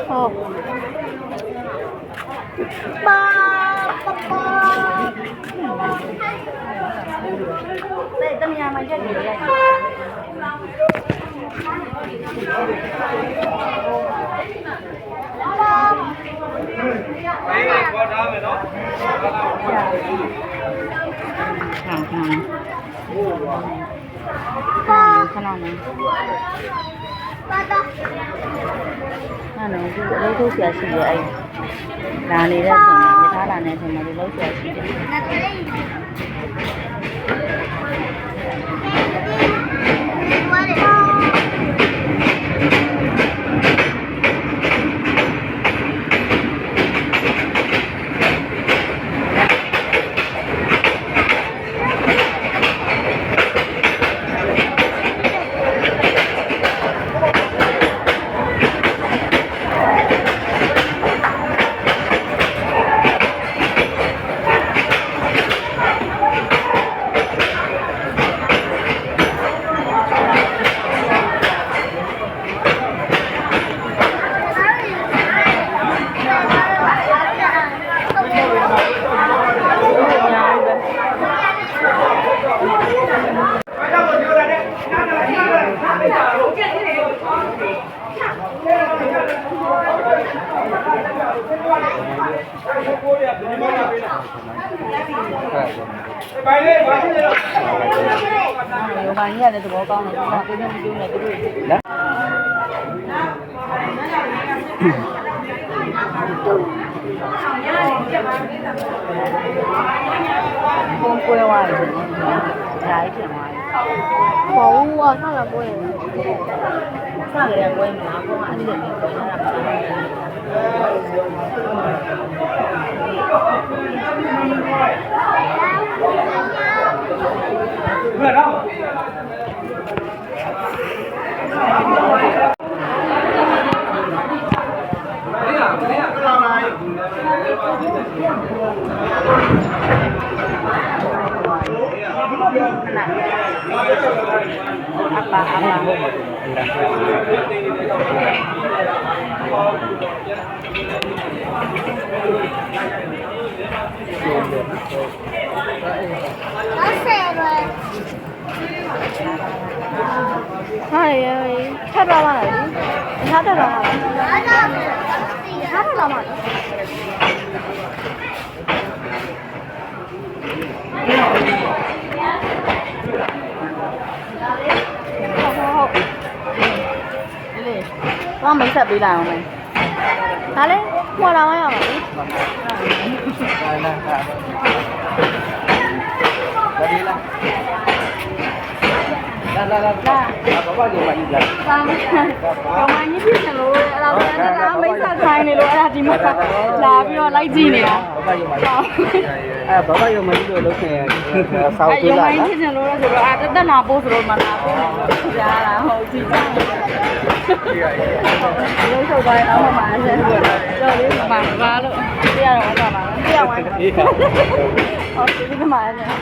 ဟုတ်ပါတဲ့တမယာမရက်နေရတယ်ခေါ်ထားမယ်နော်ခဏနော်ပါတော့အဲ့တော့ဒီအလုပ်ထုတ်ဆရာရှိရဲ့အဲ့လာနေတဲ့အချိန်မှာရထားလာနေတဲ့အချိန်မှာဒီလုပ်ဆရာရှိတယ်ไปเลยไปเลย ယောဂကြီးရတယ်သဘောကောင်းတယ်ဒီမှာပြင်းပြင်းပြင်းနဲ့သူတို့ပုံပွဲသွားတယ်ဓာတ်ဖြစ်သွားတယ်ဘောဦးကဆောက်ရပွဲဆောက်ရပွဲမှာဘောကအတိတ်ကပွဲလာတာเพื่อนเราဟာရေထပ်တော့ပါလားဒီထားတော့ပါလားထားတော့ပါလားလေဘာမိတ်ဆက်ပေးလိုက်အောင်မယ်ဒါလေခွာလာမရပါဘူးလာဘာလို့မကြီးလာဘာမှမကြီးဖြစ်လို့အဲ့ဒါကမိတ်ဆက်ခိုင်းနေလို့အဲ့ဒါဒီမှာလာပြီးတော့လိုက်ကြည့်နေတာဘာဘာရုံမကြီးလို့လုပ်ခင်ဆောက်ပေးလာနော်ဖြစ်ချင်လို့ဆိုတော့အဲ့တက်နာပို့ဆိုတော့မလာဘူးကြားတာဟုတ်ကြည့်ကြလို့ဆိုတော့အောက်မှာဆက်တော့လေးမှာပါလို့ပြရတော့ပါလားပြရဝိုင်းဟုတ်ဒီမှာလည်း